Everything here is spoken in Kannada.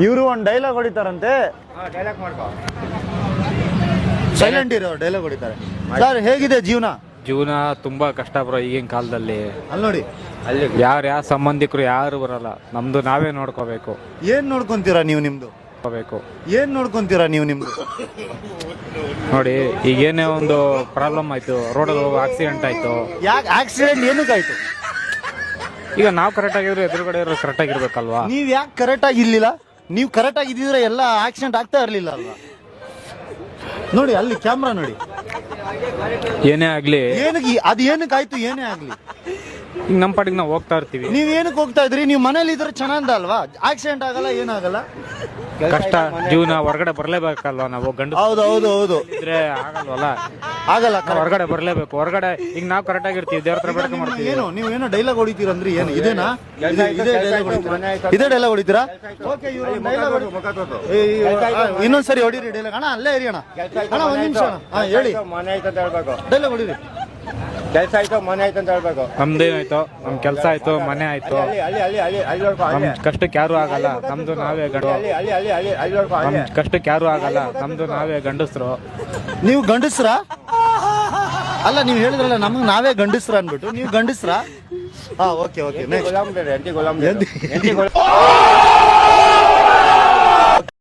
ಇವರು ಒಂದು ಡೈಲಾಗ್ ಹೊಡಿತಾರಂತೆ. ಸೈಲೆಂಟ್ ಇರೋ ಡೈಲಾಗ್ ಹೊಡಿತಾರೆ. ಸರ್ ಹೇಗಿದೆ ಜೀವನ? ಜೀವನ ತುಂಬಾ ಕಷ್ಟ ಬ್ರೋ ಈಗಿನ ಕಾಲದಲ್ಲಿ. ಅಲ್ಲಿ ನೋಡಿ, ಯಾವ ಸಂಬಂಧಿಕರು ಯಾರು ಬರಲ್ಲ, ನಮ್ದು ನಾವೇ ನೋಡ್ಕೋಬೇಕು. ಏನ್ ನೋಡ್ಕೊಂತೀರಾ ನೀವು ನಿಮ್ದು? ಏನ್ ನೋಡ್ಕೊಂತೀರಾ ನೀವು ನಿಮ್ದು? ನೋಡಿ ಈಗ ಏನೇ ಒಂದು ಪ್ರಾಬ್ಲಮ್ ಆಯ್ತು, ರೋಡಲ್ಲಿ ಹೋಗೋ ಆಕ್ಸಿಡೆಂಟ್ ಆಯ್ತು. ಯಾಕೆ ಆಕ್ಸಿಡೆಂಟ್ ಏನಕ್ಕಾಯ್ತು? ಈಗ ನಾವು ಕರೆಕ್ಟ್ ಆಗಿದ್ರೆ ಎದುರುಗಡೆ ಇರೋ ಕರೆಕ್ಟ್ ಆಗಿರ್ಬೇಕಲ್ವಾ? ನೀವ್ ಯಾಕೆ ಕರೆಕ್ಟ್ ಆಗಿರ್ಲಿಲ್ಲ? ನೀವು ಕರೆಕ್ಟ್ ಆಗಿದ್ರೆ ಎಲ್ಲ ಆಕ್ಸಿಡೆಂಟ್ ಆಗ್ತಾ ಇರ್ಲಿಲ್ಲ ಅಲ್ವಾ? ನೋಡಿ ಅಲ್ಲಿ ಕ್ಯಾಮ್ರಾ ನೋಡಿ. ಏನೇ ಆಗ್ಲಿ, ಏನಕ್ಕೆ ಅದು ಏನಕ್ಕಾಯ್ತು? ಏನೇ ಆಗ್ಲಿ, ಈಗ ನಮ್ಮ ಪಾಟಿಗೆ ನಾವು ಹೋಗ್ತಾ ಇರ್ತೀವಿ. ನೀವ್ ಏನಕ್ಕೆ ಹೋಗ್ತಾ ಇದ್ರಿ? ನೀವು ಮನೇಲಿ ಇದ್ರೆ ಚೆನ್ನಾಗ ಅಲ್ವಾ? ಆಕ್ಸಿಡೆಂಟ್ ಆಗಲ್ಲ, ಏನಾಗಲ್ಲ. ಕಷ್ಟ ಜೀವನ, ಹೊರಗಡೆ ಬರ್ಲೇಬೇಕಲ್ವಾ ನಾವು ಗಂಡು? ಹೌದು ಹೌದು ಹೌದು. ಇದ್ರೆ ಆಗಲ್ವಲ್ಲ, ಆಗಲ್ಲ. ಹೊರಗಡೆ ಬರ್ಲೇಬೇಕು. ಹೊರಗಡೆ ಈಗ ನಾವು ಕರೆಕ್ಟ್ ಆಗಿರ್ತೀವಿ, ದೇವ್ರ ಹತ್ರ ಬೇಡಿಕೆ ಮಾಡ್ತೀವಿ. ಏನು ನೀವೇನೋ ಡೈಲಾಗ್ ಹೊಡಿತೀರಂದ್ರಿ, ಏನು ಇದೇನಾ? ಇದೇ ಡೈಲಾಗ್ ಹೊಡಿತೀರಾ? ಓಕೆ, ಇನ್ನೊಂದ್ಸರಿ ಹೊಡಿರಿ ಡೈಲಾಗ್. ಅಣ್ಣ ಅಲ್ಲೇ ಇರಿ ಅಣ್ಣ, ಅಣ್ಣ ಒಂದ್ ನಿಮಿಷ ಅಣ್ಣ. ಹೇಳಿ, ಮನೆ ಆಯ್ತು ಅಂತ ಹೇಳ್ಬೇಕು. ಡೈಲಾಗ್ ಹೊಡಿರಿ. ಕೆಲಸ ಆಯ್ತು, ಮನೆ ಆಯ್ತು ಅಂತ ಹೇಳ್ಬೇಕು. ನಮ್ದೇನಾಯ್ತು, ನಮ್ ಕೆಲಸ ಆಯ್ತು, ಮನೆ ಆಯ್ತು. ನಮ್ ಕಷ್ಟಕ್ಕೆ ಯಾರು ಆಗಲ್ಲ, ನಮ್ದು ನಾವೇ ನಮ್ ಕಷ್ಟಕ್ಕೆ ಯಾರು ಆಗಲ್ಲ, ನಮ್ದು ನಾವೇ ಗಂಡಸ್ರು. ನೀವು ಗಂಡಸ್ರ? ಅಲ್ಲ, ನೀವು ಹೇಳಿದ್ರಲ್ಲ ನಮ್ಗೆ ನಾವೇ ಗಂಡಸ್ರ ಅನ್ಬಿಟ್ಟು. ನೀವು ಗಂಡಸ್ರ? ಹಾ, ಓಕೆ ಓಕೆ. ಎಂಟಿ ಗುಲಾಮ್